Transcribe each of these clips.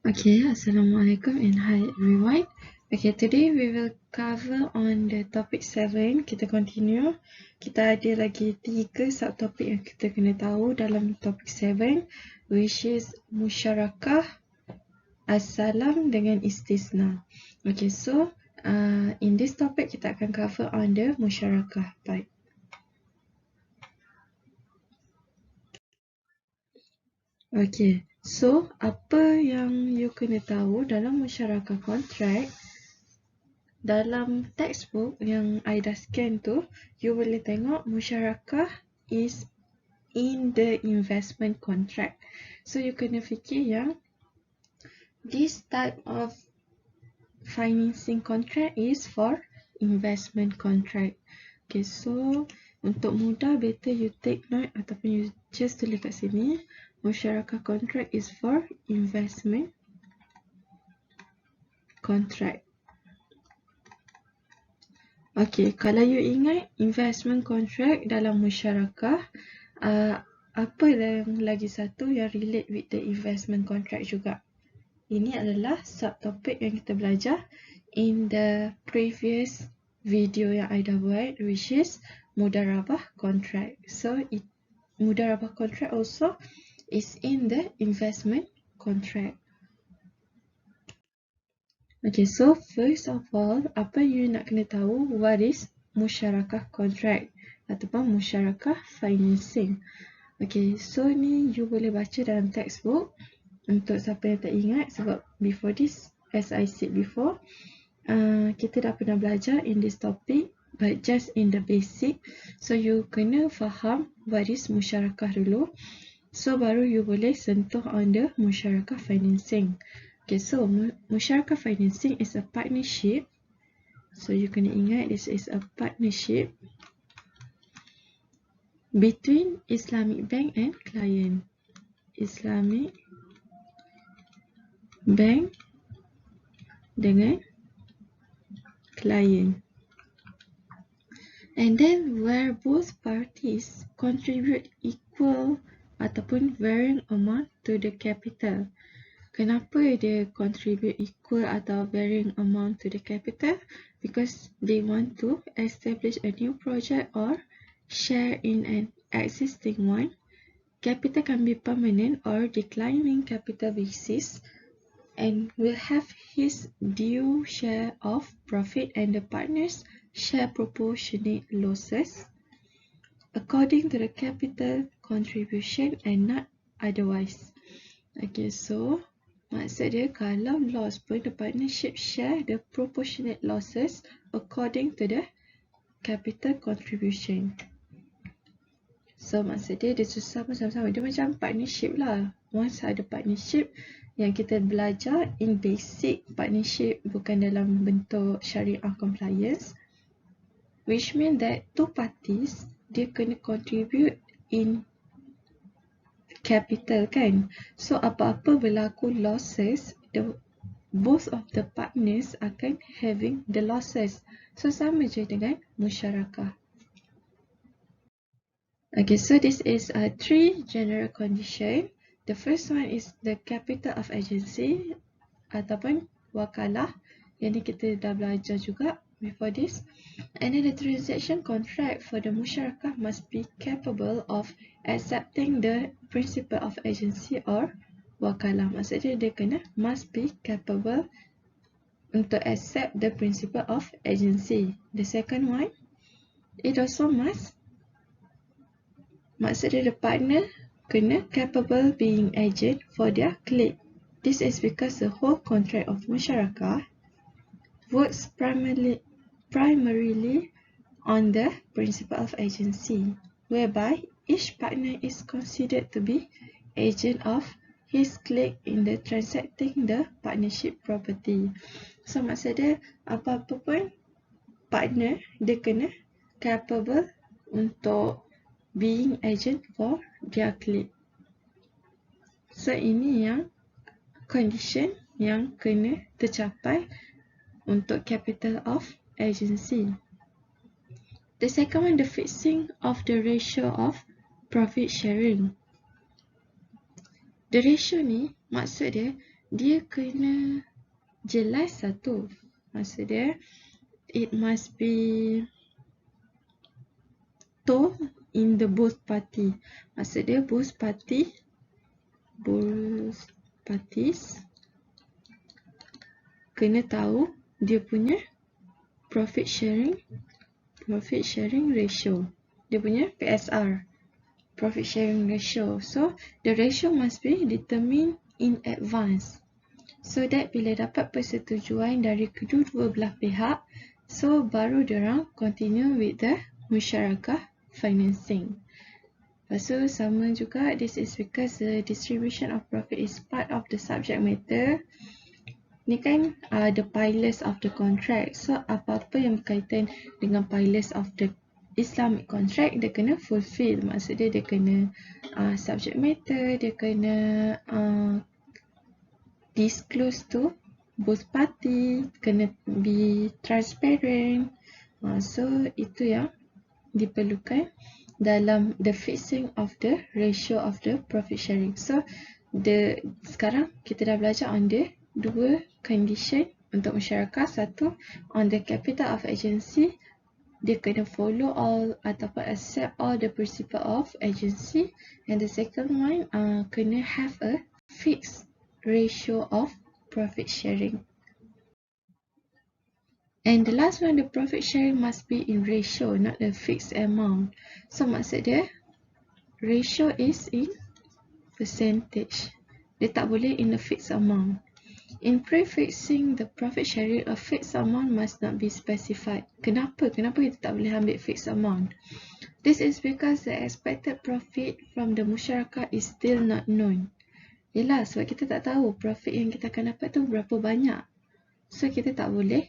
Okay, Assalamualaikum and hi everyone. Okay, today we will cover on the topic 7. Kita continue. Kita ada lagi 3 subtopik yang kita kena tahu dalam topik 7, which is musyarakah, as-salam dengan istisna. Okay, so in this topic kita akan cover on the musyarakah part. Okay, so apa yang you kena tahu dalam musyarakah kontrak? Dalam textbook yang I dah scan tu, you boleh tengok musyarakah is in the investment contract. So you kena fikir yang this type of financing contract is for investment contract. Okay, so untuk mudah better you take note ataupun you just tulis kat sini, musyarakah contract is for investment contract. Okay, kalau you ingat investment contract dalam musyarakah, apa yang lagi satu yang relate with the investment contract juga? Ini adalah subtopik yang kita belajar in the previous video yang I dah buat, which is mudarabah contract. So, mudarabah contract also is in the investment contract. Okay, so first of all, apa you nak kena tahu what is musyarakah contract ataupun musyarakah financing. Okay, so ni you boleh baca dalam textbook untuk siapa yang tak ingat, sebab before this, as I said before, kita dah pernah belajar in this topic, but just in the basic. So you kena faham what is musyarakah dulu, so baru you boleh sentuh on the musyarakah financing. Okay, so musyarakah financing is a partnership. So you kena ingat this is a partnership between Islamic bank and client. Islamic bank dengan client. And then where both parties contribute equal ataupun varying amount to the capital. Kenapa dia contribute equal atau varying amount to the capital? Because they want to establish a new project or share in an existing one. Capital can be permanent or declining capital basis and will have his due share of profit and the partners share proportionate losses according to the capital contribution and not otherwise. Okay, so maksud dia kalau loss pun the partnership share the proportionate losses according to the capital contribution. So maksud dia sama-sama, dia macam partnership lah. Once ada partnership yang kita belajar in basic partnership bukan dalam bentuk syariah compliance, which mean that two parties dia kena contribute in capital kan. So apa-apa berlaku losses, both of the partners akan having the losses. So sama je dengan musyarakah. Okay, so this is 3 general condition. The first one is the capital of agency ataupun wakalah. Yang ni kita dah belajar juga before this. And then the transaction contract for the musyarakah must be capable of accepting the principle of agency or wakalah. Maksudnya dia kena must be capable untuk accept the principle of agency. The second one, it also must, maksudnya the partner kena capable being agent for their client. This is because the whole contract of musyarakah works primarily on the principle of agency, whereby each partner is considered to be agent of his client in the transacting the partnership property. So maksud dia apa-apa pun partner dia kena capable untuk being agent for their client. So ini yang condition yang kena tercapai untuk capital of agency. The second one, the fixing of the ratio of profit sharing. The ratio ni maksud dia dia kena jelas satu. Maksud dia, it must be told in the both party. Maksud dia both parties kena tahu dia punya profit sharing ratio. Dia punya PSR, profit sharing ratio. So the ratio must be determined in advance, so that bila dapat persetujuan dari kedua-dua belah pihak, so baru diorang continue with the musyarakah financing. Lepas tu sama juga, this is because the distribution of profit is part of the subject matter. Ni kan the pillars of the contract. So apa-apa yang berkaitan dengan pillars of the Islamic contract, dia kena fulfill. Maksud dia kena subject matter, dia kena disclose to both party, kena be transparent. So itu yang diperlukan dalam the fixing of the ratio of the profit sharing. So sekarang kita dah belajar on the dua condition untuk musyarakah. Satu, on the capital of agency, dia kena follow all ataupun accept all the principle of agency. And the second one, kena have a fixed ratio of profit sharing. And the last one, the profit sharing must be in ratio, not a fixed amount. So maksud dia, ratio is in percentage. Dia tak boleh in a fixed amount. In prefixing the profit sharing, a fixed amount must not be specified. Kenapa? Kenapa kita tak boleh ambil fixed amount? This is because the expected profit from the musyarakah is still not known. Yelah, sebab kita tak tahu profit yang kita akan dapat tu berapa banyak. So kita tak boleh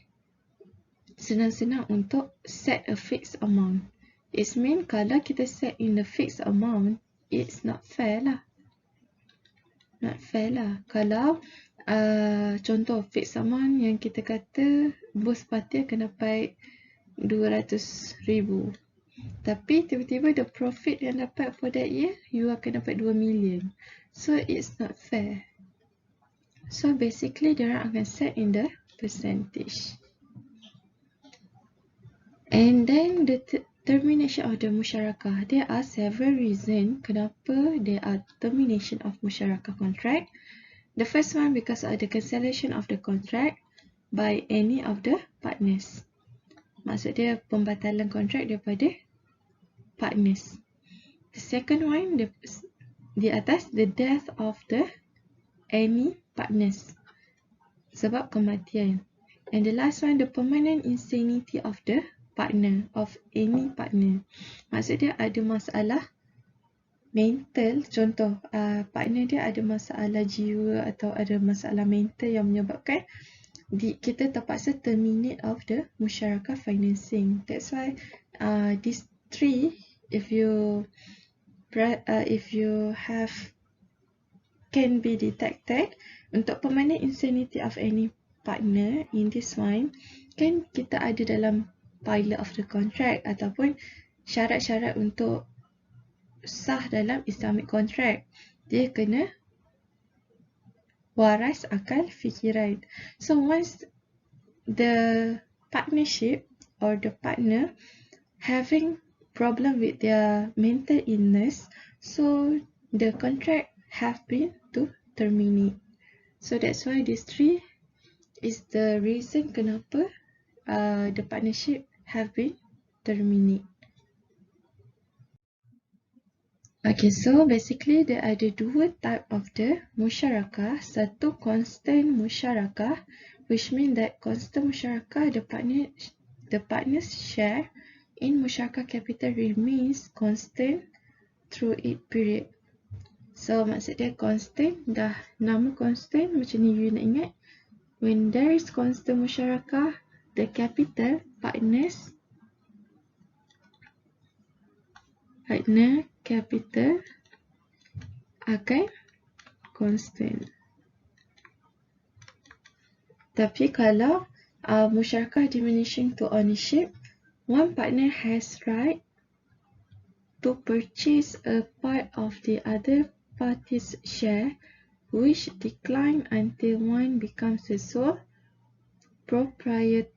senang-senang untuk set a fixed amount. It means kalau kita set in a fixed amount, it's not fair lah. Not fair lah. Kalau contoh fixed amount yang kita kata both party akan dapat 200,000. Tapi tiba-tiba the profit yang dapat for that year, you akan dapat 2 million. So it's not fair. So basically, diorang akan set in the percentage. And then the termination of the musyarakah. There are several reasons kenapa there are termination of musyarakah contract. The first one, because of the cancellation of the contract by any of the partners. Maksud dia pembatalan kontrak daripada partners. The second one, di atas, the death of the any partners. Sebab kematian. And the last one, the permanent insanity of the partner, of any partner. Maksud dia ada masalah mental, contoh partner dia ada masalah jiwa atau ada masalah mental yang menyebabkan kita terpaksa terminate of the musyarakah financing. That's why these three, if you have can be detected. Untuk permanent insanity of any partner, in this one kan kita ada dalam pilot of the contract ataupun syarat-syarat untuk sah dalam Islamic contract. Dia kena waras akal fikiran. So once the partnership or the partner having problem with their mental illness, so the contract have been to terminate. So that's why these three is the reason kenapa the partnership have been terminate. Okay, so basically there ada dua type of the musyarakah. Satu constant musyarakah, which mean that constant musyarakah, the partners share in musyarakah capital remains constant through its period. So maksud dia constant, dah nama constant macam ni you nak ingat. When there is constant musyarakah, the capital partner capital akan constant. Tapi kalau musyarakah diminishing to ownership, one partner has right to purchase a part of the other party's share which decline until one becomes the sole proprietor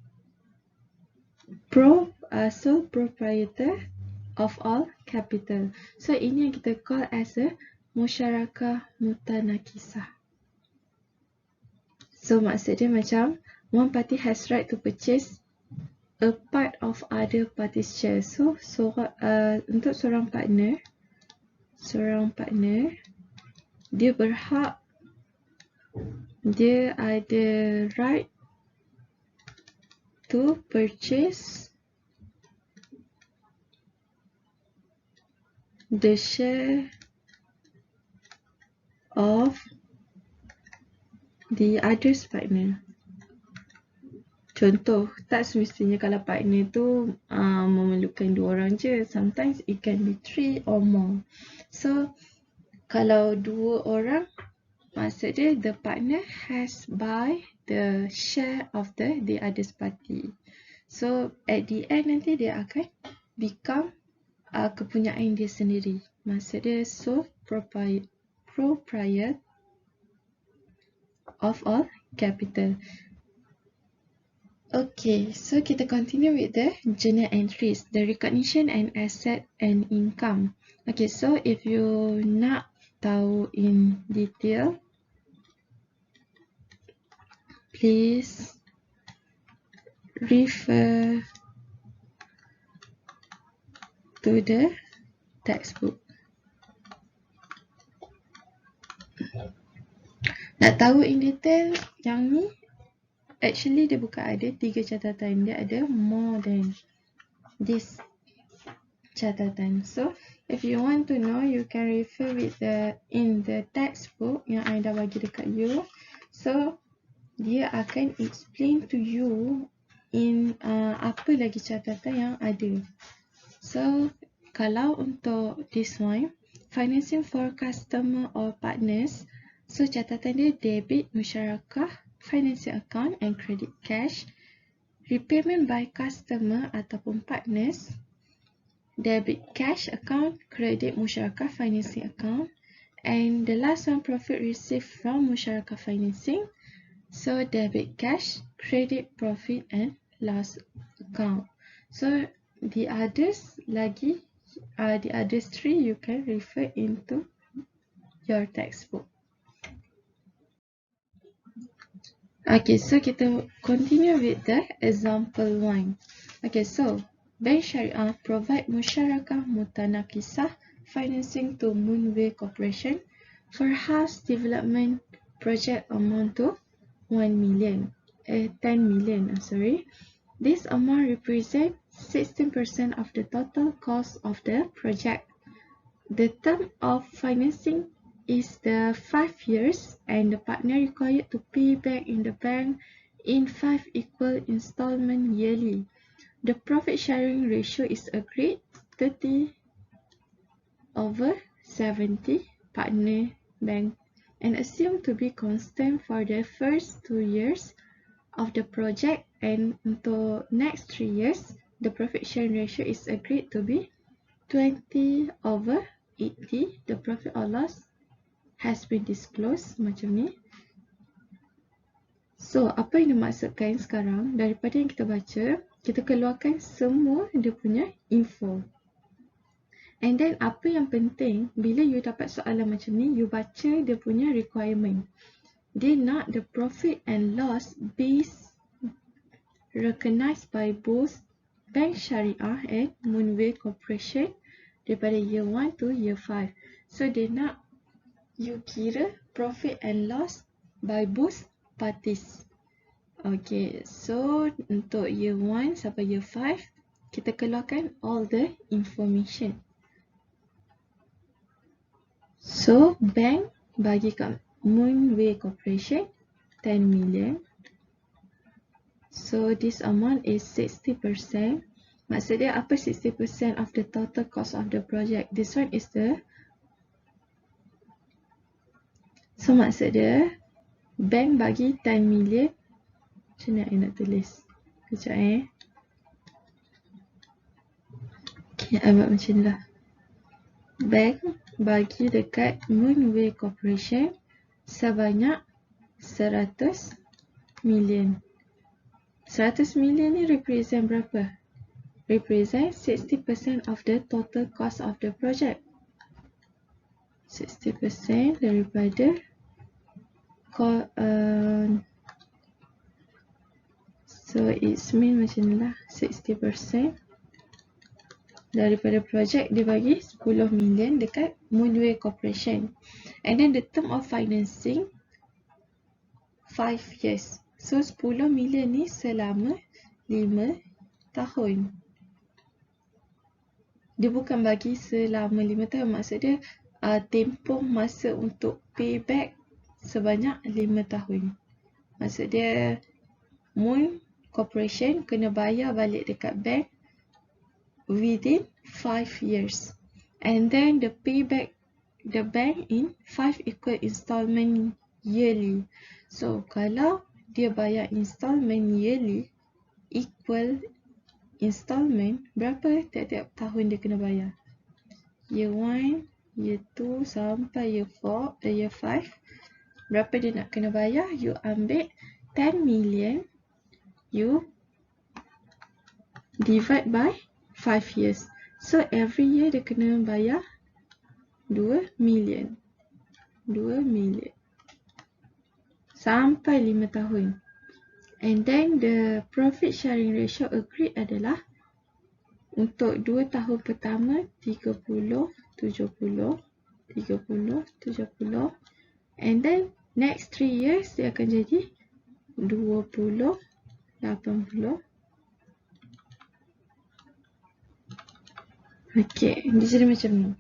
of all capital. So ini yang kita call as a musyarakah mutanakisah. So maksud dia macam one party has right to purchase a part of other party's share. So untuk seorang partner dia berhak, dia ada right to purchase the share of the other's partner. Contoh, tak semestinya kalau partner tu memerlukan 2 orang je. Sometimes it can be 3 or more. So, kalau 2 orang, maksud dia the partner has buy the share of the other's party. So, at the end nanti dia akan become kepunyaan dia sendiri. Maksud dia sole proprietor of all capital. Okay, so kita continue with the journal entries, the recognition and asset and income. Okay, so if you nak tahu in detail, please refer to the textbook. Nak tahu in detail yang ni, actually dia bukan ada 3 catatan, dia ada more than this catatan. So if you want to know, you can refer with in the textbook yang I dah bagi dekat you. So dia akan explain to you in apa lagi catatan yang ada. So kalau untuk this one, financing for customer or partners, so catatan dia debit musyarakah, financing account and credit cash, repayment by customer ataupun partners, debit cash account, credit musyarakah financing account, and the last one, profit received from musyarakah financing, so debit cash, credit profit and loss account. So the others lagi, the others 3 you can refer into your textbook. Okay, so kita continue with the example 1. Okay, so Bank Syariah provide musyarakah mutanakisah financing to Moonway Corporation for house development project amount to 10 million. This amount represents 16% of the total cost of the project. The term of financing is the 5 years and the partner required to pay back in the bank in 5 equal installment yearly. The profit sharing ratio is agreed 30/70 partner bank and assumed to be constant for the first 2 years of the project, and untuk next 3 years the profit sharing ratio is agreed to be 20/80. The profit or loss has been disclosed macam ni. So apa yang dimaksudkan sekarang, daripada yang kita baca, kita keluarkan semua dia punya info. And then apa yang penting, bila you dapat soalan macam ni, you baca dia punya requirement. Dia nak the profit and loss base recognized by both Bank Syariah and Moonway Corporation daripada year 1 to year 5. So dia nak you kira profit and loss by both parties. Okay, so untuk year 1 sampai year 5, kita keluarkan all the information. So, bank bagi kat Moonway Corporation 10 million. So, this amount is 60%. Maksud dia apa 60% of the total cost of the project? This one is the... So, maksud dia, bank bagi 10 million. Macam mana I nak tulis? Sekejap Okay, I buat macam ni lah. Bank bagi dekat Moonway Corporation sebanyak 100 million. 100 million ni represent berapa? Represent 60% of the total cost of the project. 60% daripada so it's mean macam ni lah, 60% daripada projek dia bagi 10 million dekat Moonway Corporation. And then the term of financing 5 years. So 10 million ni selama 5 tahun. Dia bukan bagi selama 5 tahun, maksud dia tempoh masa untuk payback sebanyak 5 tahun. Maksud dia Moon Corporation kena bayar balik dekat bank within 5 years. And then the payback the bank in 5 equal installment yearly. So kalau dia bayar installment yearly, equal installment berapa tiap-tiap tahun dia kena bayar. Year 1, year 2 sampai year 5. Berapa dia nak kena bayar? You ambil 10 million, you divide by 5 years. So every year dia kena bayar 2 million. 2 million. Sampai 5 tahun. And then the profit sharing ratio agreed adalah untuk 2 tahun pertama 30, 70, 30, 70. And then next 3 years dia akan jadi 20, 80. Okay, dia jadi macam ni.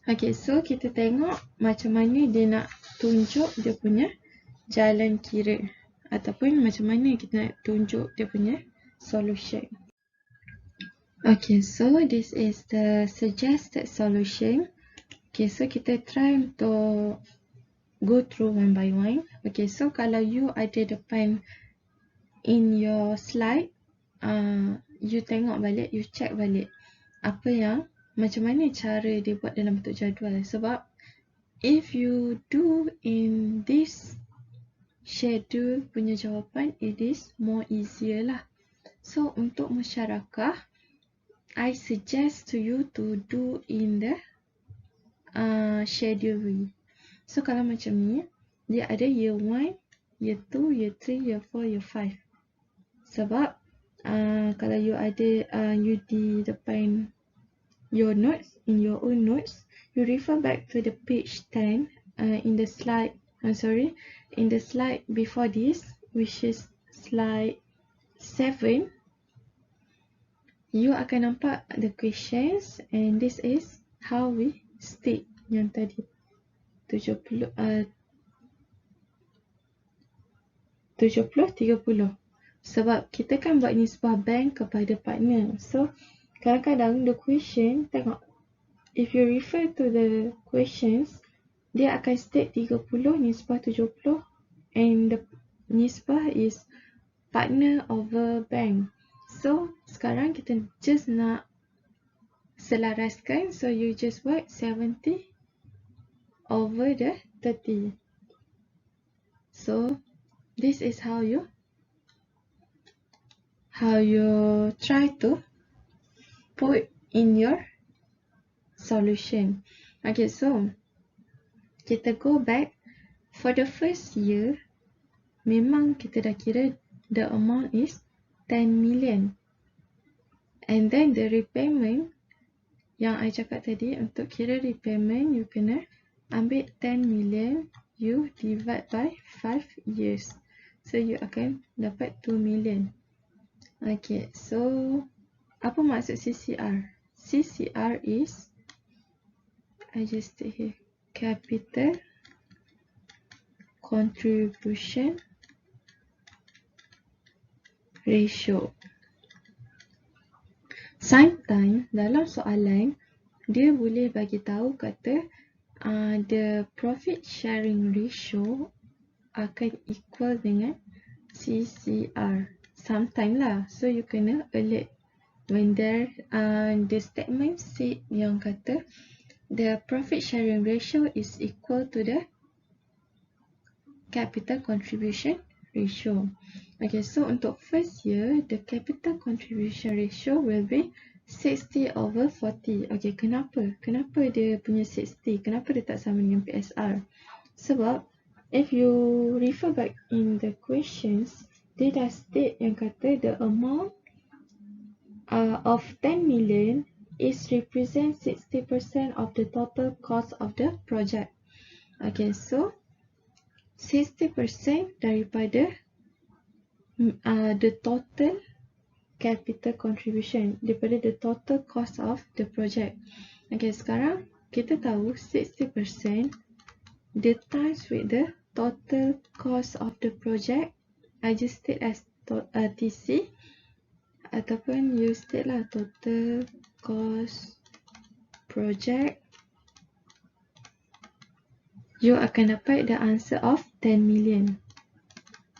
Okay, so kita tengok macam mana dia nak tunjuk dia punya jalan kira. Ataupun macam mana kita nak tunjuk dia punya solution. Okay, so this is the suggested solution. Okay, so kita try untuk go through one by one. Okay, so kalau you ada depan in your slide, you tengok balik, you check balik apa yang, macam mana cara dia buat dalam bentuk jadual. Sebab if you do in this schedule punya jawapan, it is more easier lah. So untuk musyarakah, I suggest to you to do in the schedule way. So kalau macam ni, dia ada year 1, year 2, year 3, year 4, year 5. Sebab kalau you ada you di depan your notes, in your own notes, you refer back to the page 10 in the slide, in the slide before this, which is slide 7. You akan nampak the questions, and this is how we state yang tadi 70, 30. Sebab kita kan buat nisbah bank kepada partner. So kadang-kadang the question, tengok, if you refer to the questions, dia akan state 30 nisbah 70, and the nisbah is partner over bank. So sekarang kita just nak selaraskan, so you just buat 70 over the 30. So this is how you try to put in your solution. Okay, so kita go back. For the first year, memang kita dah kira the amount is 10 million. And then the repayment, yang I cakap tadi, untuk kira repayment, you kena ambil 10 million, you divide by 5 years. So you akan dapat 2 million. Okay, so apa maksud CCR? CCR is, I just take here, capital contribution ratio. Sometimes dalam soalan dia boleh bagi tahu kata the profit sharing ratio akan equal dengan CCR. Sometimes lah, so you kena alert when there the statement said yang kata the profit sharing ratio is equal to the capital contribution ratio. Okay, so untuk first year, the capital contribution ratio will be 60/40. Okay, kenapa? Kenapa dia punya 60? Kenapa dia tak sama dengan PSR? Sebab, if you refer back in the questions, dia dah state yang kata the amount of 10 million is represent 60% of the total cost of the project. Okay, so 60% daripada the total capital contribution, daripada the total cost of the project. Okay, sekarang kita tahu 60% the times with the total cost of the project. I just state as TC, ataupun you state lah total cost project. You akan dapat the answer of 10 million.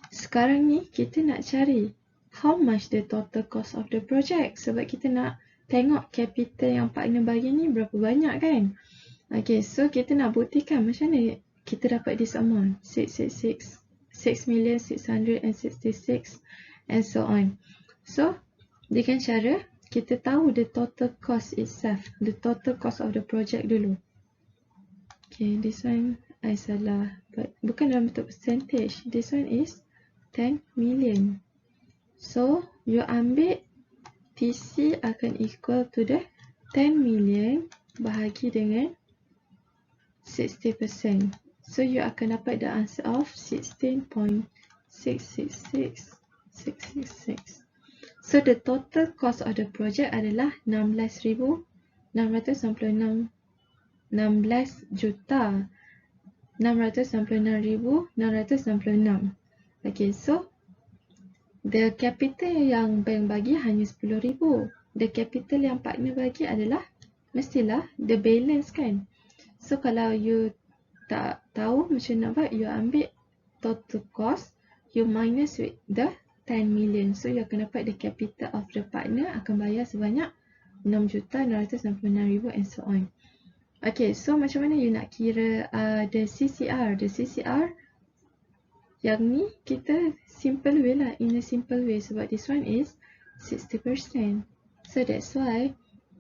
Sekarang ni kita nak cari how much the total cost of the project, sebab kita nak tengok capital yang partner bagi ni berapa banyak kan. Okay, so kita nak buktikan macam mana kita dapat this amount, 6,666,and so on. So dengan cara kita tahu the total cost itself, the total cost of the project dulu. Okay, this one I salah, but bukan dalam bentuk percentage. This one is 10 million. So you ambil TC akan equal to the 10 million bahagi dengan 60%. So you akan dapat the answer of 16.666666. So the total cost of the project adalah 16,696 juta 696,696. Okay, so the capital yang bank bagi hanya 10,000. The capital yang partner bagi adalah mestilah the balance kan. So kalau you tak tahu macam nak buat, you ambil total cost, you minus with the 10 million. So you akan dapat the capital of the partner akan bayar sebanyak 6,696,000 and so on. Okay, so macam mana you nak kira the CCR? The CCR yang ni kita simple way lah, in a simple way, sebab this one is 60%. So that's why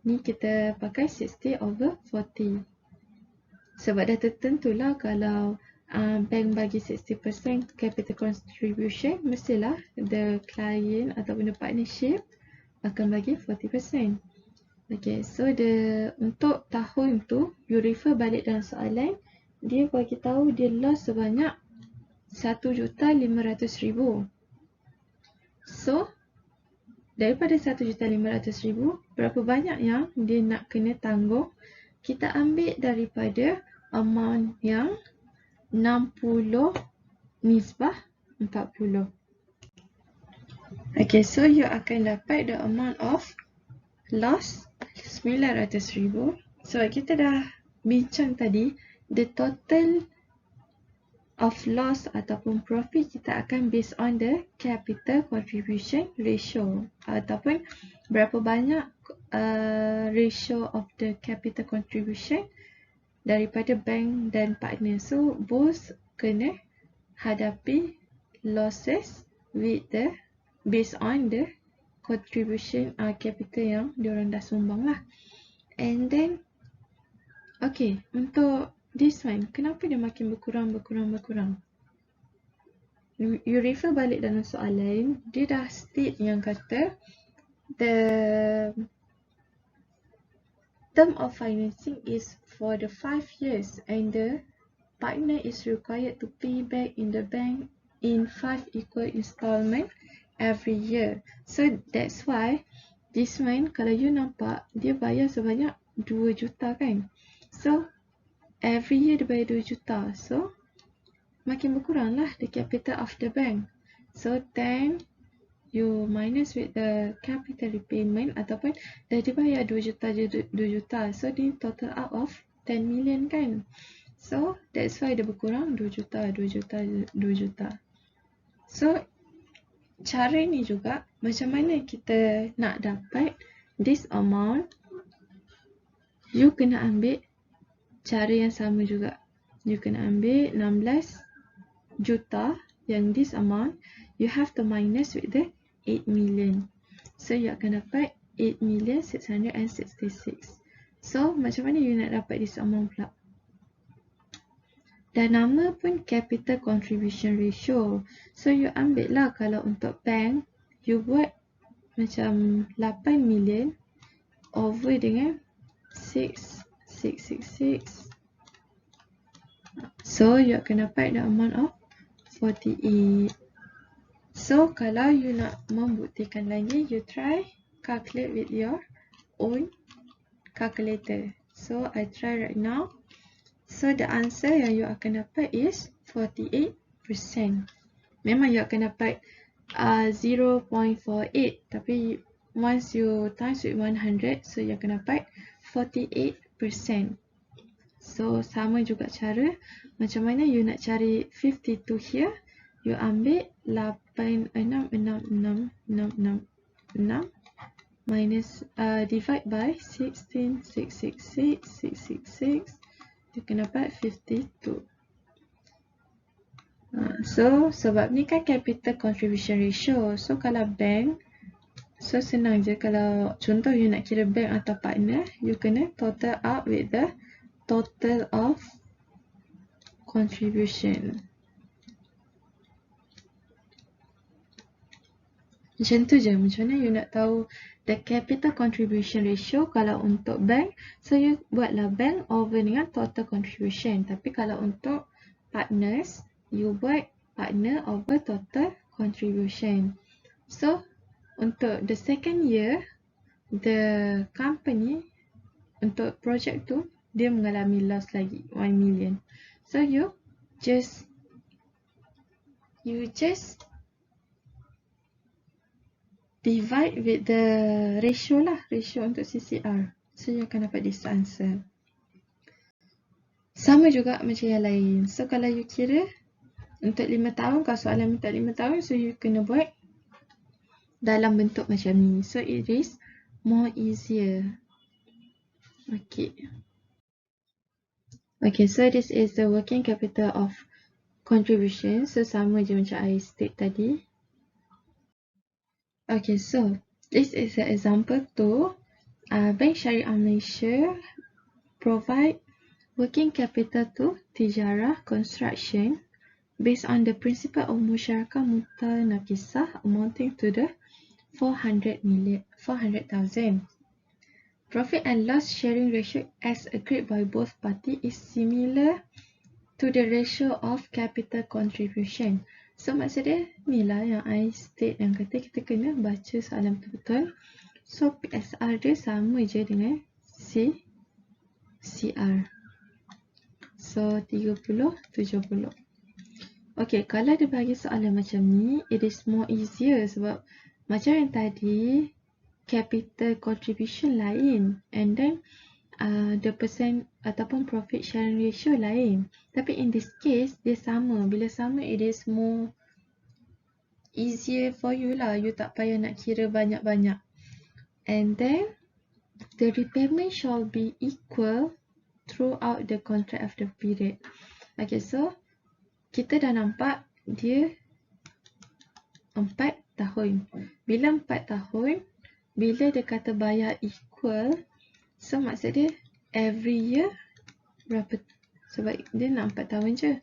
ni kita pakai 60/40. Sebab dah tertentulah kalau bank bagi 60% capital contribution, mestilah the client ataupun the partnership akan bagi 40%. Okay, so untuk tahun tu, you refer balik dalam soalan, dia bagi tahu dia loss sebanyak 1,500,000. So, daripada 1,500,000, berapa banyak yang dia nak kena tanggung? Kita ambil daripada amount yang 60 nisbah 40. Okay, so you akan dapat the amount of loss 900,000. So kita dah bincang tadi, the total of loss ataupun profit kita akan based on the capital contribution ratio, ataupun berapa banyak ratio of the capital contribution daripada bank dan partner. So both kena hadapi losses with the based on the contribution capital yang diorang dah sumbang lah. And then okay, untuk this one, kenapa dia makin berkurang? You refer balik dalam soalan, dia dah state yang kata the term of financing is for the 5 years and the partner is required to pay back in the bank in 5 equal installment every year. So that's why this one, kalau you nampak, dia bayar sebanyak 2 juta kan. So every year dia bayar 2 juta. So makin berkurang lah the capital of the bank. So 10 you minus with the capital repayment, ataupun dah dibayar 2 juta je 2 juta. So dia total out of 10 million kan. So that's why dia berkurang 2 juta. So cara ni juga macam mana kita nak dapat this amount, you kena ambil cara yang sama juga. You kena ambil 16 juta, yang this amount, you have to minus with the 8 million. So you akan dapat 8,666,000. So macam mana you nak dapat this amount pula? Dan nama pun capital contribution ratio. So you ambil lah, kalau untuk bank, you buat macam 8 million over dengan 6,666. So you akan dapat the amount of 48. So kalau you nak membuktikan lagi, you try calculate with your own calculator. So I try right now. So the answer yang you akan dapat is 48%. Memang you akan dapat 0.48, tapi once you times with 100, so you akan dapat 48%. So sama juga cara, macam mana you nak cari 52 here, you ambil 86666 minus divide by 16,666,666, you akan dapat 52. So sebab ni kan capital contribution ratio. So kalau bank, so senang je. Kalau contoh you nak kira bank atau partner, you kena total up with the total of contribution. Macam tu je. Macam mana you nak tahu the capital contribution ratio kalau untuk bank? So you buatlah bank over dengan total contribution. Tapi kalau untuk partners, you buat partner over total contribution. So untuk the second year, the company untuk project tu dia mengalami loss lagi 1 million. So you just divide with the ratio lah, ratio untuk CCR. So you akan dapat this answer. Sama juga macam yang lain. So kalau you kira untuk 5 tahun, kalau soalan minta 5 tahun, so you kena buat dalam bentuk macam ni. So it is more easier. Okay, so this is the working capital of contribution. So sama je macam I state tadi. Okay, so this is an example to Bank Syariah Malaysia provide working capital to Tijarah Construction based on the principle of musyarakah mutanakisah amounting to the 400,000. Profit and loss sharing ratio as agreed by both parties is similar to the ratio of capital contribution. So maksud dia ni lah yang I state, yang kata kita kena baca soalan betul-betul. So PSR dia sama je dengan CR. So 30/70. Okay, kalau dia bagi soalan macam ni, it is more easier sebab macam yang tadi, capital contribution lain, and then the percent ataupun profit sharing ratio lain. Tapi in this case, dia sama. Bila sama, it is more easier for you lah. You tak payah nak kira banyak-banyak. And then, the repayment shall be equal throughout the contract of the period. Okay, so kita dah nampak dia 4 tahun. Bila 4 tahun, bila dia kata bayar equal, so maksud dia every year berapa? Sebab dia nak 4 tahun je.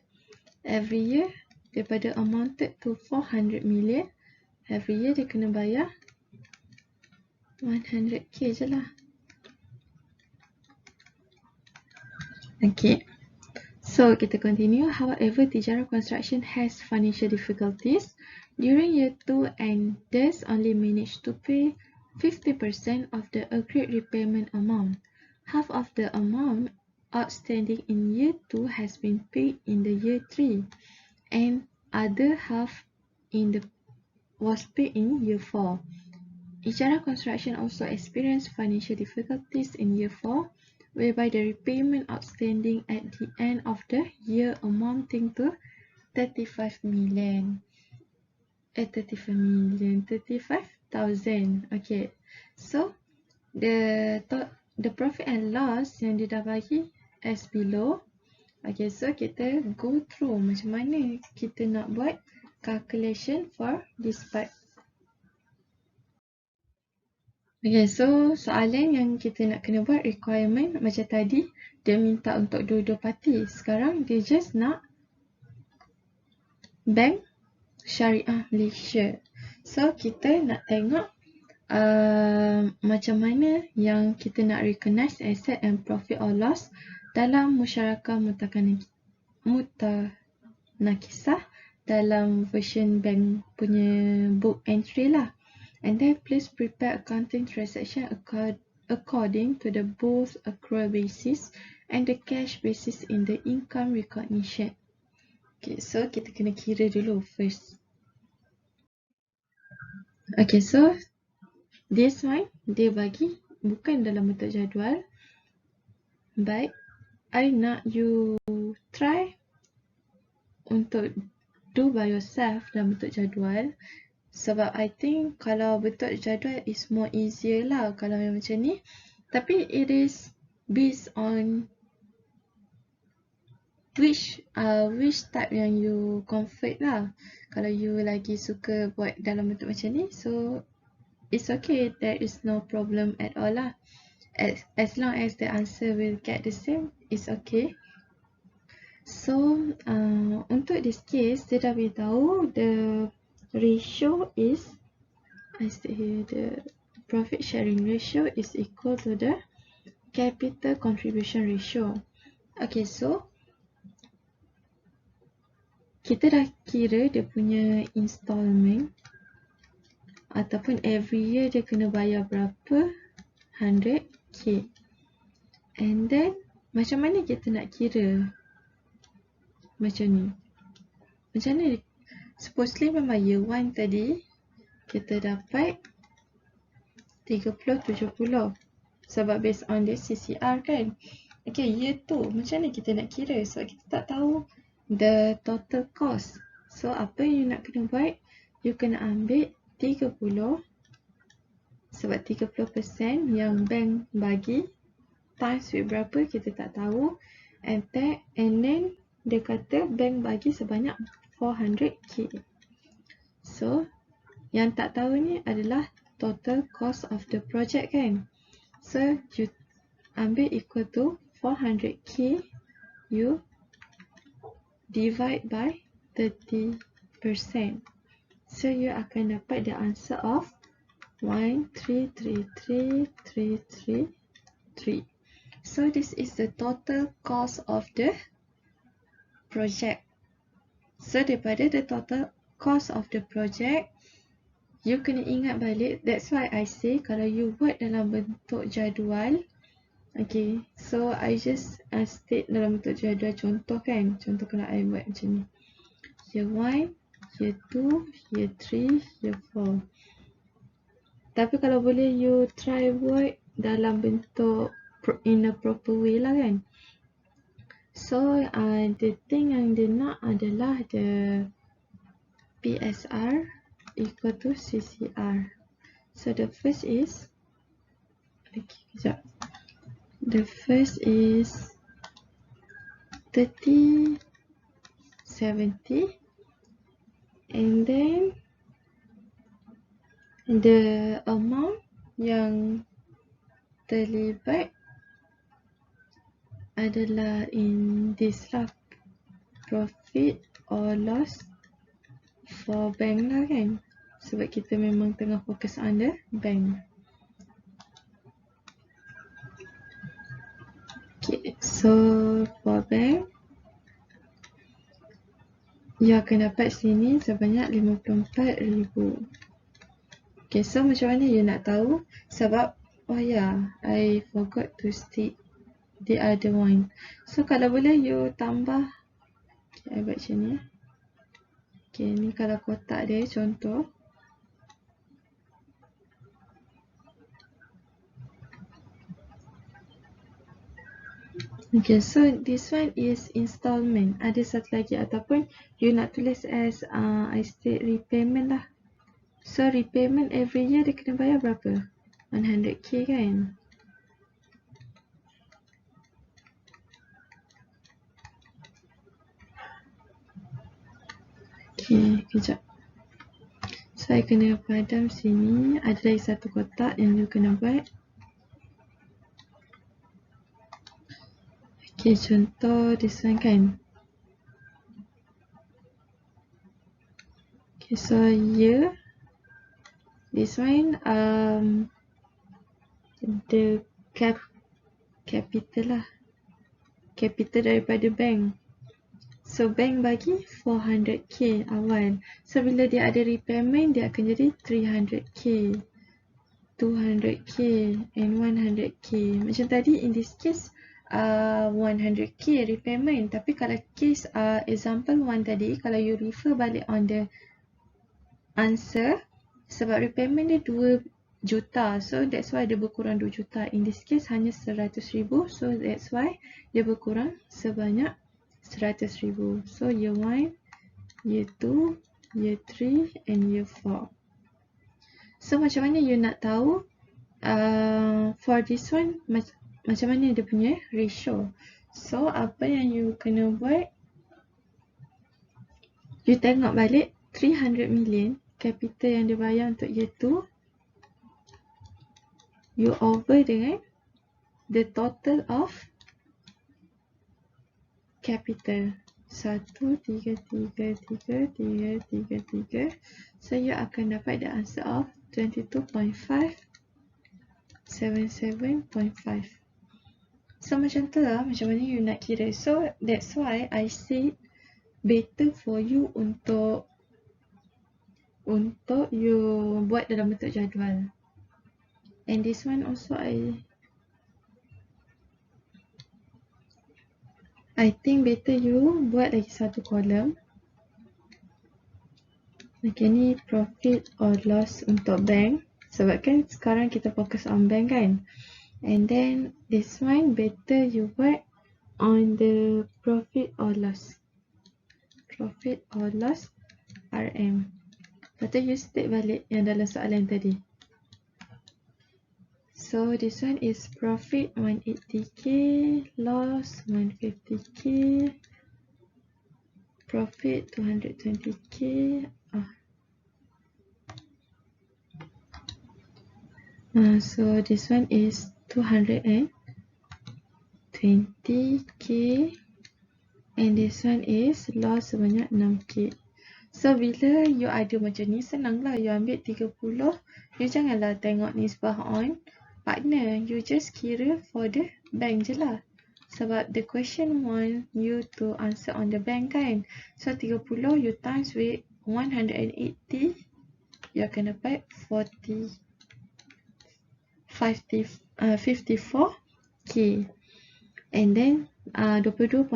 Every year daripada amounted to 400 million, every year dia kena bayar 100k je lah. Okay. So kita continue. However, Tijarah Construction has financial difficulties during year 2 and thus only managed to pay 50% of the agreed repayment amount. Half of the amount outstanding in year 2 has been paid in the year 3 and other half was paid in year 4. Tijarah Construction also experienced financial difficulties in year 4, whereby the repayment outstanding at the end of the year amounting to 35,000. Okay, so the profit and loss yang dia dah bagi as below. Okay, so kita go through macam mana kita nak buat calculation for this part. Okay, so soalan yang kita nak kena buat requirement macam tadi, dia minta untuk dua-dua parti. Sekarang dia just nak Bank Syariah Malaysia. So kita nak tengok macam mana yang kita nak recognize asset and profit or loss dalam musyarakah mutanakisah dalam version bank punya book entry lah. And then please prepare accounting transaction according to the both accrual basis and the cash basis in the income recognition. Okay, so kita kena kira dulu first. Okay, so this one dia bagi bukan dalam bentuk jadual, but I nak you try untuk do by yourself dalam bentuk jadual. Sebab I think kalau bentuk jadual is more easier lah kalau yang macam ni. Tapi it is based on which type yang you comfort lah. Kalau you lagi suka buat dalam bentuk macam ni, so it's okay, there is no problem at all lah. As long as the answer will get the same, it's okay. So untuk this case, dia dah beritahu the ratio is, I say here, the profit sharing ratio is equal to the capital contribution ratio. Okay, so kita dah kira dia punya installment ataupun every year dia kena bayar berapa, 100k. And then macam mana kita nak kira macam ni? Macam mana? Supposedly memang year 1 tadi kita dapat 30-70 sebab based on the CCR kan. Okay, year 2 macam mana kita nak kira? Sebab kita tak tahu the total cost. So apa you nak kena buat? You kena ambil 30 sebab 30% yang bank bagi times with berapa kita tak tahu, and then dia kata bank bagi sebanyak 400k. So yang tak tahu ni adalah total cost of the project kan. So you ambil equal to 400k, you divide by 30%. So you akan dapat the answer of 1,333,333. So this is the total cost of the project. So daripada the total cost of the project, you kena ingat balik. That's why I say kalau you buat dalam bentuk jadual, okay, so I just state dalam bentuk jadual contoh kan. Contoh kalau I buat macam ni, year 1, year 2, year 3, year 4. Tapi kalau boleh you try buat dalam bentuk in a proper way lah kan. So the thing yang dia nak adalah the PSR equal to CCR. So the first is, okay, kejap. The first is 30, 70, and then the amount yang terlibat adalah in this lah, profit or loss for bank lah kan, sebab kita memang tengah fokus on the bank. Okay, so for bank you akan dapat sini sebanyak 54,000. Okay, so macam mana you nak tahu? Sebab oh yeah, I forgot to state the other one. So kalau boleh you tambah, okay, I buat macam ni. Okay, ni kalau kotak dia contoh. Okay, so this one is installment. Ada satu lagi ataupun you nak tulis as I state repayment lah. So repayment every year dia kena bayar berapa? 100k kan? Okay, kejap. Saya kena padam sini. Ada lagi satu kotak yang you kena buat. Okay, contoh this one kan. Okay, so here this one the capital lah. Capital daripada bank. So bank bagi 400k awal. So bila dia ada repayment, dia akan jadi 300k, 200k and 100k. Macam tadi in this case 100k repayment. Tapi kalau case example 1 tadi, kalau you refer balik on the answer, sebab repayment dia 2 juta, so that's why dia berkurang 2 juta. In this case hanya 100,000, so that's why dia berkurang sebanyak 100,000. So year 1, year 2, year 3 and year 4. So macam mana you nak tahu for this one macam mana dia punya ratio? So apa yang you kena buat, you tengok balik 300 million capital yang dia bayar untuk year 2, you over dengan the total of capital 1,3,3,3,3,3. So you akan dapat the answer of 22.577.5. So macam tu lah, macam mana you nak kira. So that's why I say better for you untuk you buat dalam bentuk jadual. And this one also I think better you buat lagi satu kolom. Okay, ni profit or loss untuk bank. Sebab kan sekarang kita fokus on bank kan. And then this one better you buat on the profit or loss. Profit or loss RM. Lepas tu you state balik yang dalam soalan tadi. So this one is profit 180k, loss 150k, profit 220k. So this one is 220k and this one is loss sebanyak 6k. So bila you ada macam ni, senang lah, you ambil 30, you janganlah tengok nisbah on partner, you just kira for the bank je lah. Sebab the question want you to answer on the bank kan. So 30 you times with 180, you akan dapat 54k. And then 22.5%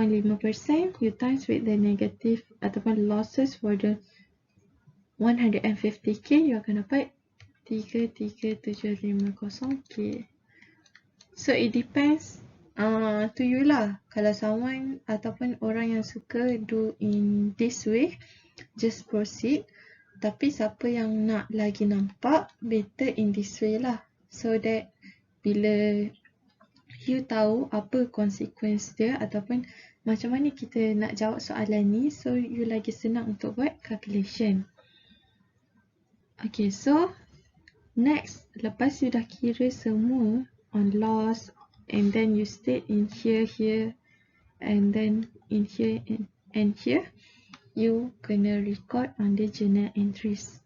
you times with the negative ataupun losses for the 150k, you akan dapat 33,750k. So it depends to you lah. Kalau someone ataupun orang yang suka do in this way, just proceed. Tapi siapa yang nak lagi nampak, better in this way lah. So that bila you tahu apa consequence dia ataupun macam mana kita nak jawab soalan ni, so you lagi senang untuk buat calculation. Okay, so next, lepas you dah kira semua on loss and then you state in here and then in here and here, you kena record on the journal entries.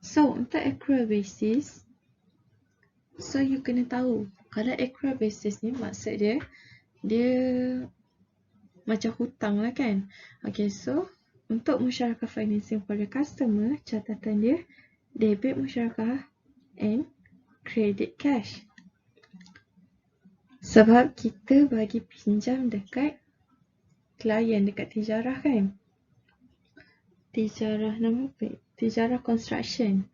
So untuk accrual basis, so you kena tahu kalau accrual basis ni maksud dia macam hutang lah kan. Okay, so untuk musyarakah financing for the customer, catatan dia debit musyarakah and credit cash. Sebab kita bagi pinjam dekat klien, dekat tijarah kan. Tijarah nama apa? Tijarah construction.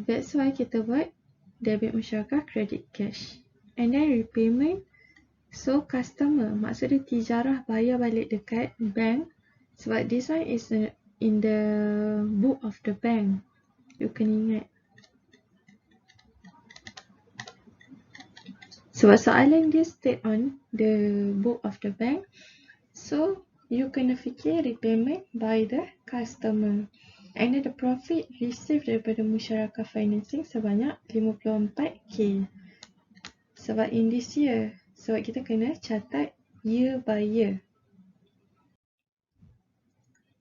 That's why kita buat debit musyarakah, credit cash. And then repayment, so customer, maksud dia tijarah bayar balik dekat bank. Sebab this one is in the book of the bank. You kena ingat. Sebab soalan dia state on the book of the bank. So you kena fikir repayment by the customer. And then the profit received daripada Musyarakah Financing sebanyak 54k. Sebab in this year, sebab kita kena catat year by year.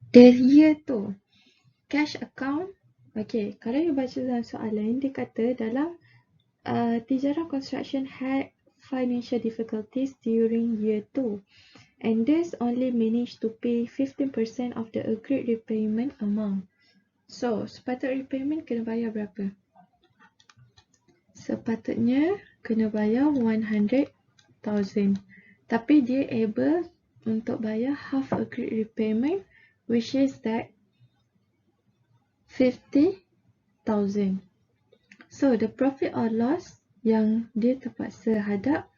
The year tu, cash account, okay, kalau you baca dalam soalan, dia kata dalam Tijarah Construction had financial difficulties during year 2 and thus only managed to pay 15% of the agreed repayment amount. So, sepatutnya repayment kena bayar berapa? Sepatutnya kena bayar 100,000. Tapi dia able untuk bayar half agreed repayment, which is that 50,000. So, the profit or loss yang dia terpaksa hadap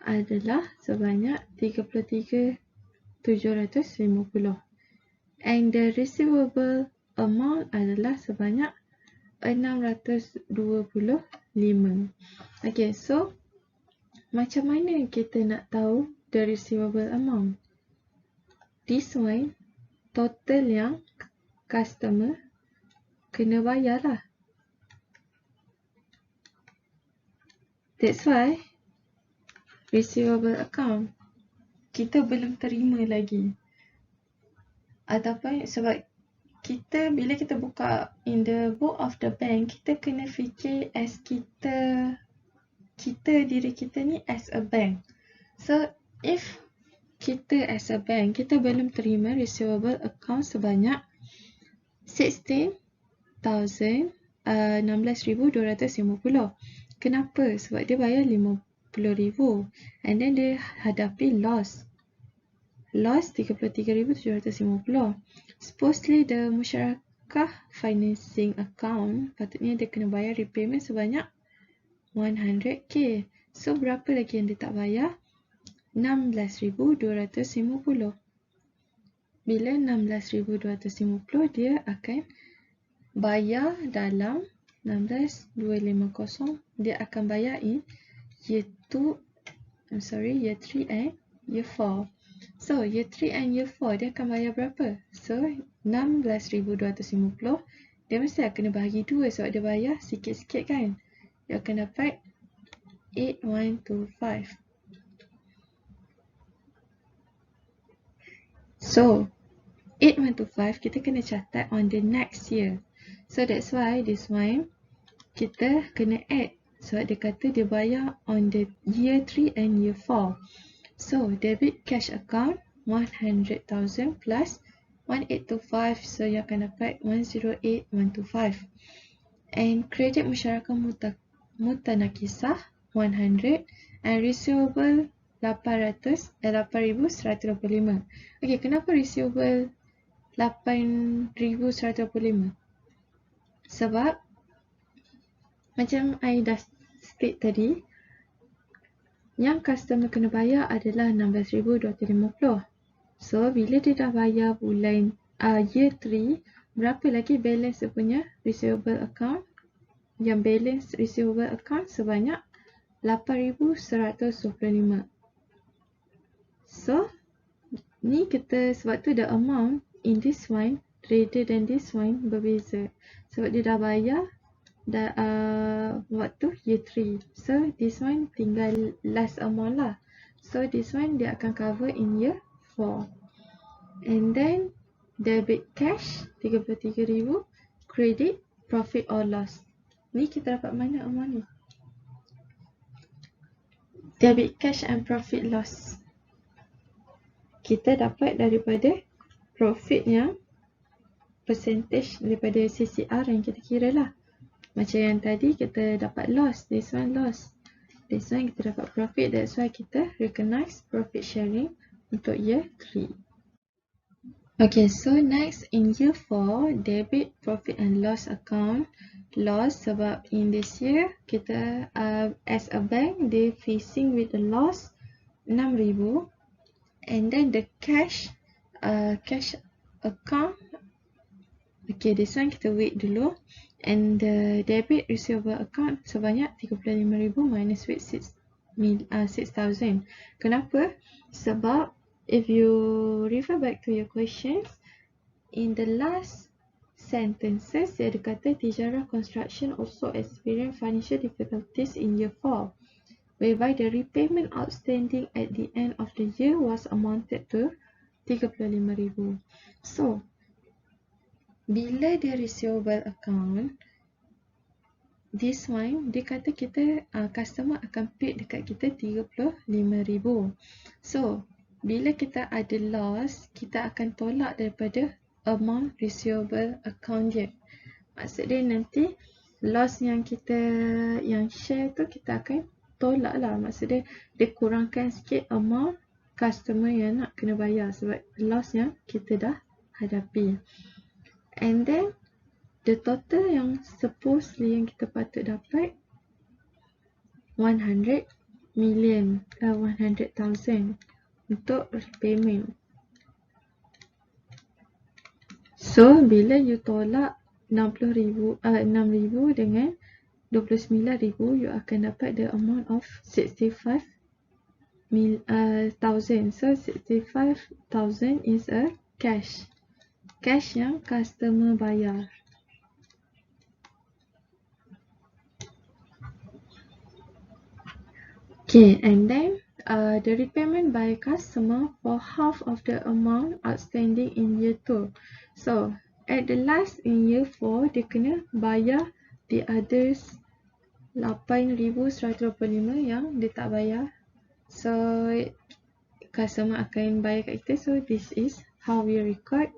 adalah sebanyak 33,750. And the receivable amount adalah sebanyak 625. Okay, so macam mana kita nak tahu the receivable amount? This one, total yang customer kena bayar lah. That's why receivable account kita belum terima lagi. Ataupun sebab kita bila kita buka in the book of the bank, kita kena fikir as kita diri kita ni as a bank. So if kita as a bank, kita belum terima receivable account sebanyak 16,250. Kenapa? Sebab dia bayar 50,000 and then dia hadapi loss 33,750. Supposedly the Musyarakah Financing account patutnya dia kena bayar repayment sebanyak 100k. So berapa lagi yang dia tak bayar? 16,250. Bila 16,250 dia akan bayar dalam 16,250, dia akan bayar in year 3 and year 4. So year 3 and year 4 dia akan bayar berapa? So 16,250 dia mesti akan bahagi 2 sebab dia bayar sikit-sikit kan. Dia akan dapat 8,125. So 8,125 kita kena catat on the next year. So that's why this one kita kena add sebab dia kata dia bayar on the year 3 and year 4. So debit cash account 100,000 plus 1825, so you akan dapat 108,125. And credit Musyarakah Mutanakisah 100 and receivable 8,125. Okay, kenapa receivable 8,125? Sebab macam I dah state tadi, yang customer kena bayar adalah 16,250. So bila dia dah bayar bulan year 3, berapa lagi balance dia punya receivable account? Yang balance receivable account sebanyak 8,125. So ni kita, sebab tu the amount in this one rather than this one berbeza. Sebab dia dah bayar waktu year 3. So this one tinggal last amount lah. So this one dia akan cover in year 4. And then debit cash 33,000, credit profit or loss. Ni kita dapat mana amount ni? Debit cash and profit loss. Kita dapat daripada profit yang percentage daripada CCR yang kita kira lah. Macam yang tadi kita dapat loss, this one loss. This one kita dapat profit, that's why kita recognize profit sharing untuk year 3. Okay, so next in year 4, debit profit and loss account. Loss sebab in this year kita as a bank they facing with a loss 6,000. And then the cash account, okay, this one kita wait dulu. And the debit receivable account sebanyak 35,000 minus with 6,000. Kenapa? Sebab if you refer back to your questions, in the last sentences, dia ada kata Tijarah Construction also experienced financial difficulties in year 4, whereby the repayment outstanding at the end of the year was amounted to 35,000. So, bila dia receivable account, this one, dia kata kita, customer akan pay dekat kita 35,000. So, bila kita ada loss, kita akan tolak daripada amount receivable account je. Maksud dia nanti loss yang kita yang share tu kita akan tolak lah. Maksud dia kurangkan sikit amount customer yang nak kena bayar sebab loss yang kita dah hadapi. And then the total yang supposedly yang kita patut dapat 100,000 untuk repayment. So, bila you tolak 6,000 dengan 29,000, you akan dapat the amount of 65,000. So, 65,000 is a cash. Cash yang customer bayar. Okay, and then the repayment by customer for half of the amount outstanding in year 2. So, at the last in year 4, dia kena bayar the others 8,125 yang dia tak bayar. So, customer akan bayar kat kita. So, this is how we record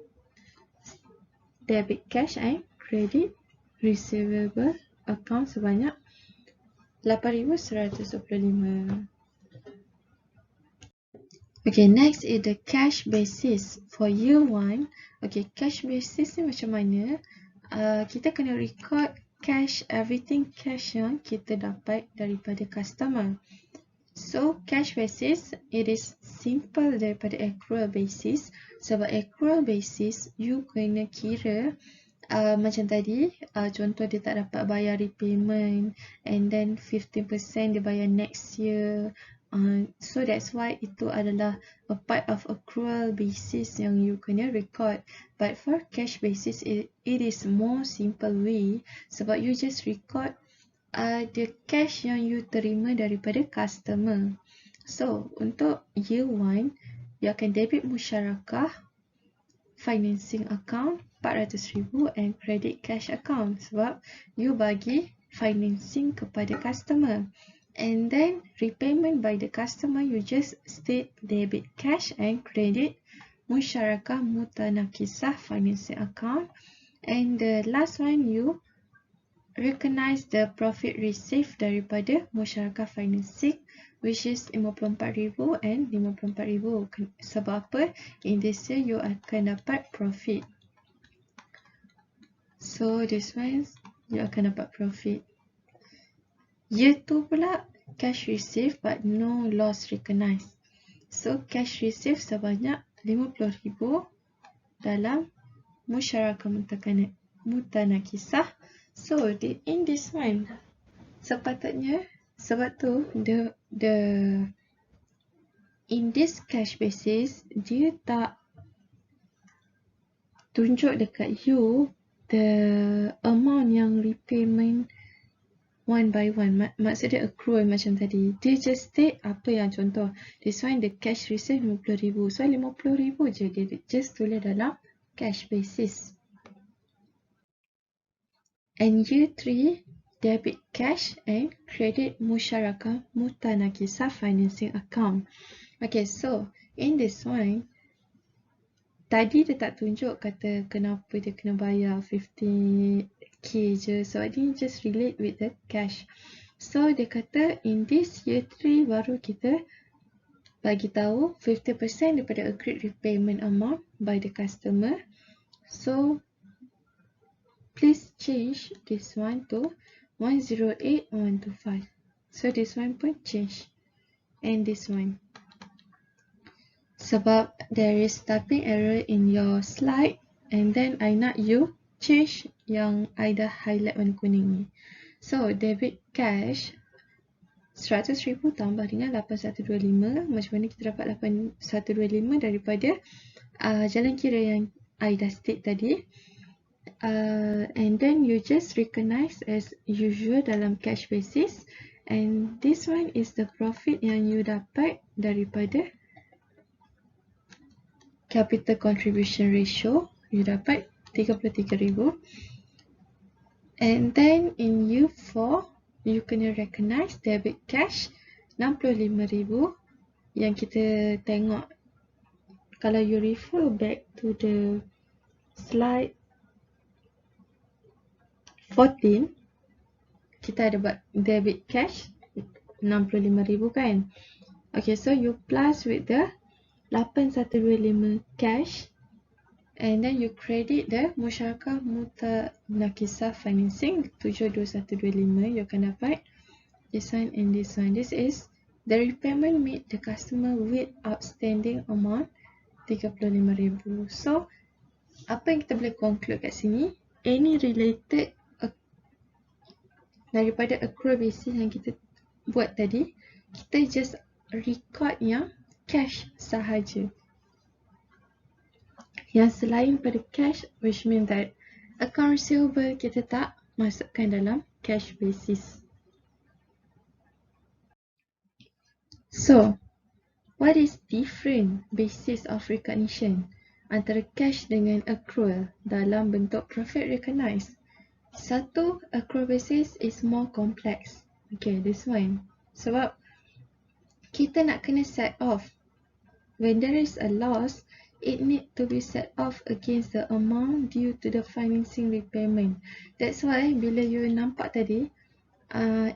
debit cash and credit receivable account sebanyak 8,125. Okay, next is the cash basis for year 1. Okay, cash basis ni macam mana? Kita kena record cash, everything cash yang kita dapat daripada customer. So, cash basis, it is simple daripada accrual basis. Sebab accrual basis, you kena kira macam tadi, contoh dia tak dapat bayar repayment and then 15% dia bayar next year. So that's why itu adalah a part of accrual basis yang you kena record. But for cash basis, it is more simple way sebab you just record the cash yang you terima daripada customer. So untuk year 1, you akan debit musyarakah financing account 400,000 and credit cash account sebab you bagi financing kepada customer. And then repayment by the customer, you just state debit cash and credit musyarakah mutanakisah financing account. And the last one, you recognize the profit received daripada musyarakah financing, which is 54,000 and 54,000. Sebab apa? In this year, you akan dapat profit. So this one, you akan dapat profit. Year 2 pula, cash received but no loss recognized. So, cash received sebanyak 50,000 dalam musyarakah mutanakisah. So, in this one, sepatutnya, sebab tu, in this cash basis, dia tak tunjuk dekat you the amount yang repayment one by one. Maksud dia accrual macam tadi. Dia just state apa yang contoh. This one the cash received 50,000. So 50,000 je dia just tulis dalam cash basis. And year 3, debit cash and credit musyarakah mutanakisah financing account. Okay, so in this one, tadi dia tak tunjuk kata kenapa dia kena bayar 50k je. So, dia just relate with the cash. So, dia kata in this year 3 baru kita bagi tahu 50% daripada agreed repayment amount by the customer. So, please change this one to 108,125. So, this one pun change. And this one. Sebab there is typing error in your slide and then I nak you change yang I dah highlight warna kuning ni. So, debit cash 100,000 tambah dengan 8125. Macam mana kita dapat 8125 daripada jalan kira yang I dah state tadi. And then you just recognize as usual dalam cash basis. And this one is the profit yang you dapat daripada capital contribution ratio. You dapat 33,000. And then in U4, you kena recognize debit cash 65,000 yang kita tengok kalau you refer back to the slide 14, kita ada buat debit cash 65,000 kan. Okay, so you plus with the 8125 cash and then you credit the musyarakah mutanakisah financing 72125. You akan dapat this one and this one. This is the repayment made the customer with outstanding amount 35,000. So apa yang kita boleh conclude kat sini, any related daripada accrual basis yang kita buat tadi, kita just record yang cash sahaja. Yang selain pada cash, which means that account receivable kita tak masukkan dalam cash basis. So, what is different basis of recognition antara cash dengan accrual dalam bentuk profit recognized? Satu, accrual basis is more complex. Okay, this one. Sebab kita nak kena set off. When there is a loss, it need to be set off against the amount due to the financing repayment. That's why bila you nampak tadi,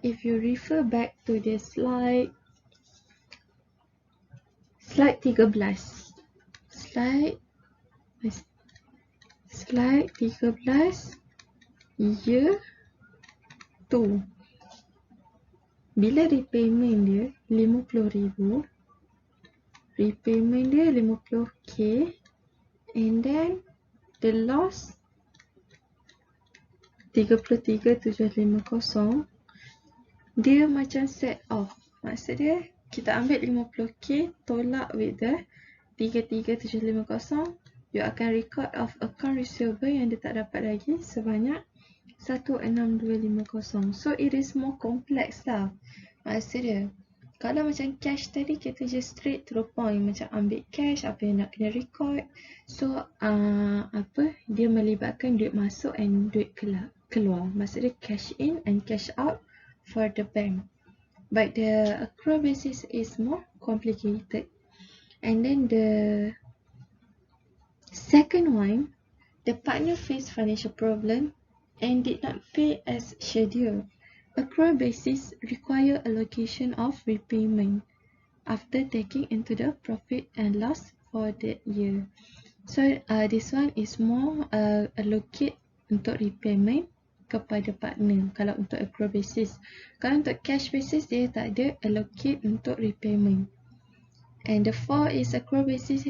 if you refer back to the slide 13, slide 13 year 2. Bila repayment dia 50,000, repayment dia 50k, and then the loss 33,750, dia macam set off. Maksud dia kita ambil 50k tolak with the 33,750, you akan record of account receivable yang dia tak dapat lagi sebanyak 16,250. So it is more complex lah. Maksud dia kalau macam cash tadi, kita just straight to the point, macam ambil cash, apa yang nak kena record. So dia melibatkan duit masuk and duit keluar. Maksud dia cash in and cash out for the bank. But the accrual basis is more complicated. And then the second one, the partner faced financial problem and did not pay as scheduled. Accrual basis require allocation of repayment after taking into the profit and loss for that year. So this one is more allocate untuk repayment kepada partner kalau untuk accrual basis. Kalau untuk cash basis, dia tak ada allocate untuk repayment. And the fourth is accrual basis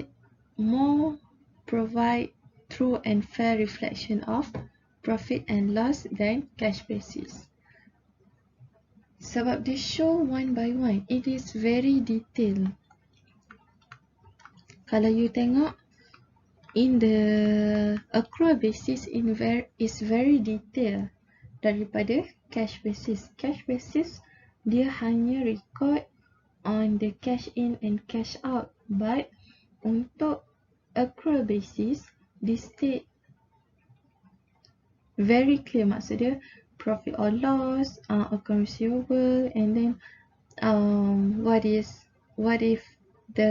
more provide true and fair reflection of profit and loss than cash basis. Sebab dia show one by one, it is very detailed. Kalau you tengok in the accrual basis is very detailed daripada cash basis. Cash basis dia hanya record on the cash in and cash out, but untuk accrual basis this state very clear. Maksud dia profit or loss, account receivable, and then what if the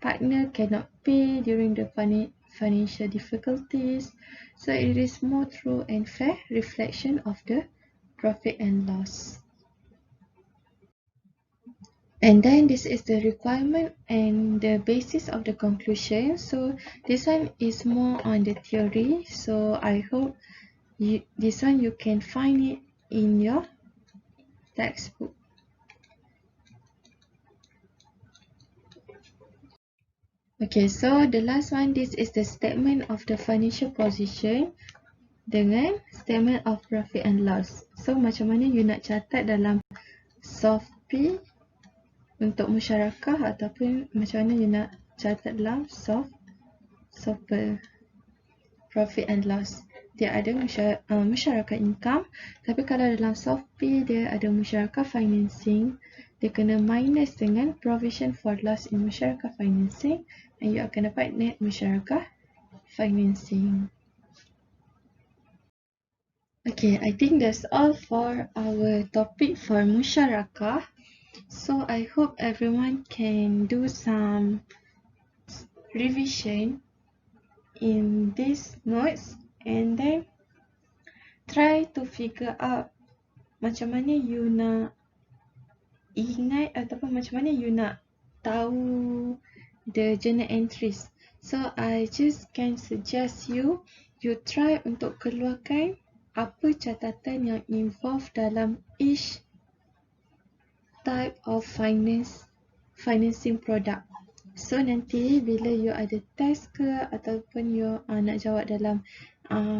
partner cannot pay during the financial difficulties. So it is more true and fair reflection of the profit and loss. And then this is the requirement and the basis of the conclusion. So this one is more on the theory. So I hope this one you can find it in your textbook. Okay, so the last one, this is the statement of the financial position. dengan statement of profit and loss. So macam mana you nak catat dalam soft P untuk musyarakah ataupun macam mana you nak catat dalam soft profit and loss. Dia ada musyarakah income, tapi kalau dalam soft P dia ada musyarakah financing, dia kena minus dengan provision for loss in musyarakah financing, and you akan dapat net musyarakah financing. Okay, I think that's all for our topic for musyarakah. So I hope everyone can do some revision in these notes and then try to figure out macam mana you nak ingat ataupun macam mana you nak tahu the journal entries. So I just can suggest you try untuk keluarkan apa catatan yang involved dalam each type of financing product. So nanti bila you ada test ke ataupun you nak jawab dalam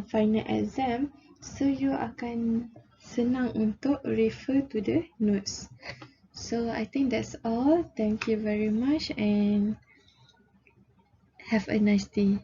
final exam, so you akan senang untuk refer to the notes. So I think that's all. Thank you very much and have a nice day.